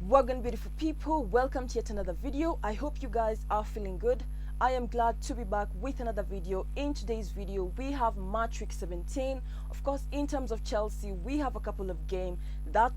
Welcome, beautiful people, welcome to yet another video. I hope you guys are feeling good. I am glad to be back with another video. In today's video we have match week 17. Of course, in terms of Chelsea, we have a couple of games that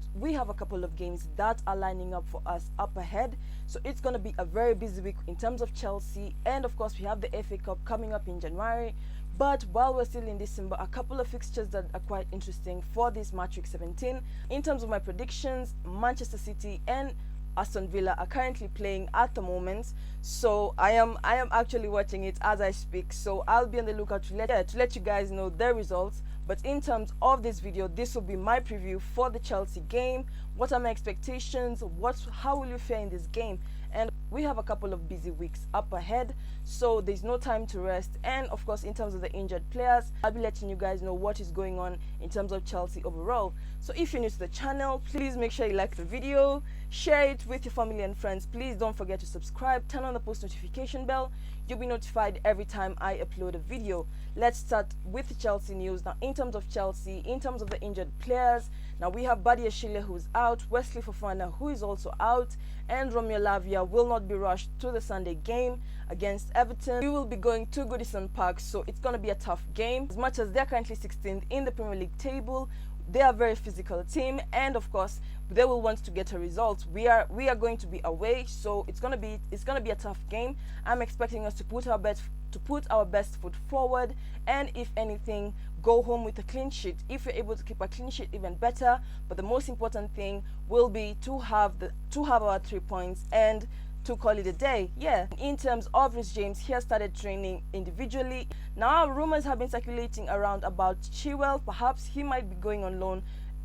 are lining up for us up ahead. So it's going to be a very busy week in terms of Chelsea, and of course we have the FA Cup coming up in January. But while we're still in December, a couple of fixtures that are quite interesting for this match week 17. In terms of my predictions, Manchester City and Aston Villa are currently playing at the moment, so I am actually watching it as I speak. So I'll be on the lookout to let you guys know their results. But in terms of this video, this will be my preview for the Chelsea game. What are my expectations? How will you fare in this game? And we have a couple of busy weeks up ahead, so there's no time to rest. And of course, in terms of the injured players, I'll be letting you guys know what is going on in terms of Chelsea overall. So if you're new to the channel, please make sure you like the video, share it with your family and friends. Please don't forget to subscribe, turn on the post notification bell. You'll be notified every time I upload a video. Let's start with the Chelsea news. Now, in terms of Chelsea, in terms of the injured players, now we have Badia Shile, who's out, Wesley Fofana, who is also out, and Romeo Lavia will not be rushed to the Sunday game against Everton. We will be going to Goodison Park, so it's going to be a tough game. As much as they're currently 16th in the Premier League table, they are a very physical team, and of course they will want to get a result. We are going to be away, so it's gonna be a tough game. I'm expecting us to put our best foot forward, and if anything, go home with a clean sheet. If we're able to keep a clean sheet, even better. But the most important thing will be to have our 3 points and to call it a day. Yeah. In terms of Rhys James, he has started training individually. Now rumors have been circulating around about Chilwell. Perhaps he might be going on loan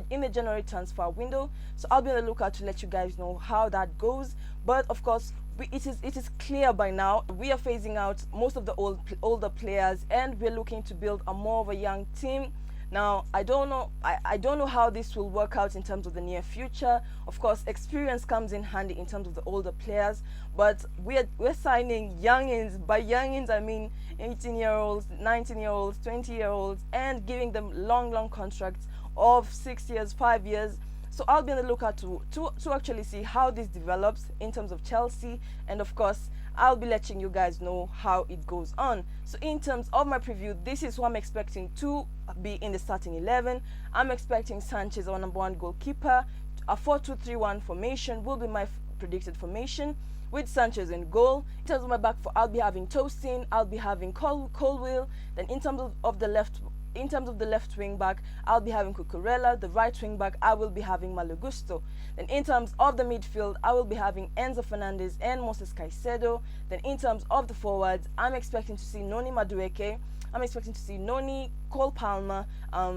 in the January transfer window, so I'll be on the lookout to let you guys know how that goes. But of course, it is clear by now we are phasing out most of the older players, and we're looking to build a more of a young team. Now, I don't know how this will work out in terms of the near future. Of course, experience comes in handy in terms of the older players, but we're signing youngins. By youngins, I mean 18-year-olds, 19-year-olds, 20-year-olds, and giving them long contracts of 6 years, 5 years. So I'll be on the lookout to actually see how this develops in terms of Chelsea, and of course I'll be letting you guys know how it goes on. So in terms of my preview, this is who I'm expecting to be in the starting 11. I'm expecting Sanchez, our #1 goalkeeper. A 4-2-3-1 formation will be my predicted formation, with Sanchez in goal. In terms of my back four, I'll be having Tosin, I'll be having Colwill. Then in terms of the left wing back, I'll be having Cucurella. The right wing back, I will be having Malo Gusto. Then in terms of the midfield, I will be having Enzo Fernandez and Moses Caicedo. Then in terms of the forwards, I'm expecting to see Noni Madueke. I'm expecting to see Noni, Cole Palmer,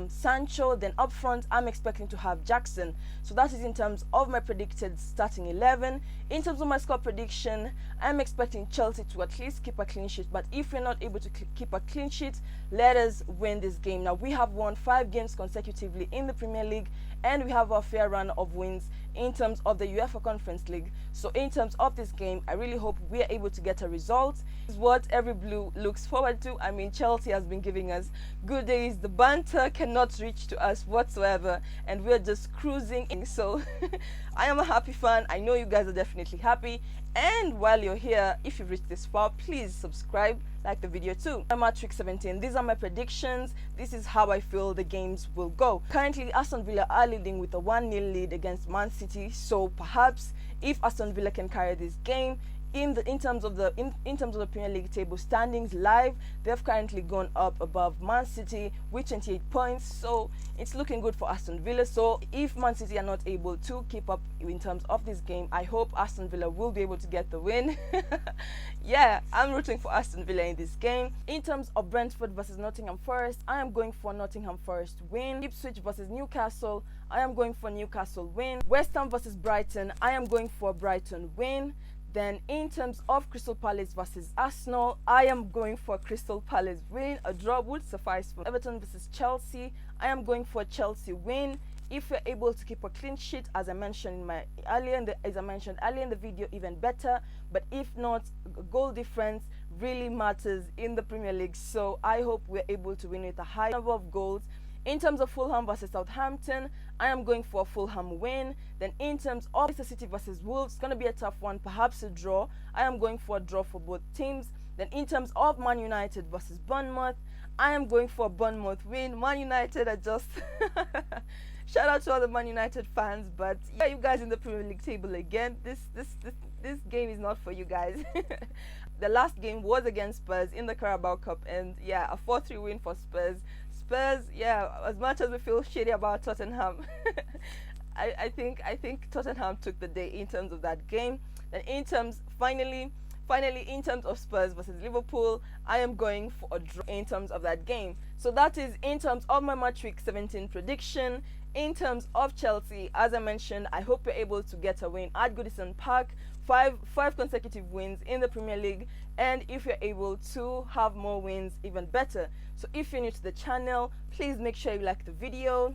Sancho. Then up front, I'm expecting to have Jackson. So that is in terms of my predicted starting 11. In terms of my score prediction, I'm expecting Chelsea to at least keep a clean sheet. But if we're not able to keep a clean sheet, let us win this game. Now, we have won 5 games consecutively in the Premier League, and we have a fair run of wins in terms of the UEFA Conference League. So in terms of this game, I really hope we are able to get a result. This is what every blue looks forward to. I mean, Chelsea has been giving us good days. The banter cannot reach to us whatsoever, and we're just cruising. So I am a happy fan. I know you guys are definitely happy. And while you're here, if you've reached this far, please subscribe, like the video too. I'm at week 17. These are my predictions. This is how I feel the games will go. Currently, Aston Villa are leading with a 1-0 lead against Man City. So perhaps if Aston Villa can carry this game, in terms of the Premier League table standings live, they've currently gone up above Man City with 28 points. So it's looking good for Aston Villa. So if Man City are not able to keep up in terms of this game, I hope Aston Villa will be able to get the win. Yeah, I'm rooting for Aston Villa in this game. In terms of Brentford versus Nottingham Forest, I am going for Nottingham Forest win. Ipswich versus Newcastle, I am going for Newcastle win. West Ham versus Brighton, I am going for Brighton win. Then in terms of Crystal Palace versus Arsenal, I am going for Crystal Palace win. A draw would suffice for Everton versus Chelsea. I am going for Chelsea win. If we're able to keep a clean sheet, as I mentioned earlier in the video, even better. But if not, goal difference really matters in the Premier League. So I hope we're able to win with a high number of goals. In terms of Fulham versus Southampton, I am going for a Fulham win. Then in terms of Manchester City versus Wolves, it's going to be a tough one, perhaps a draw. I am going for a draw for both teams. Then in terms of Man United versus Bournemouth, I am going for a Bournemouth win. Man United are just shout out to all the Man United fans, but yeah, you guys in the Premier League table again. This game is not for you guys. The last game was against Spurs in the Carabao Cup, and yeah, a 4-3 win for Spurs. Spurs, yeah, as much as we feel shitty about Tottenham, I think Tottenham took the day in terms of that game. And in terms, finally, in terms of Spurs versus Liverpool, I am going for a draw in terms of that game. So that is in terms of my match week 17 prediction. In terms of Chelsea, as I mentioned, I hope you're able to get a win at Goodison Park. Five consecutive wins in the Premier League, and if you're able to have more wins, even better. So if you're new to the channel, please make sure you like the video,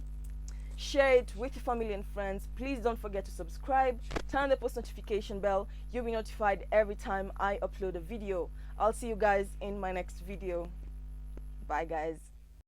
share it with your family and friends. Please don't forget to subscribe, turn on the post notification bell. You'll be notified every time I upload a video. I'll see you guys in my next video. Bye guys.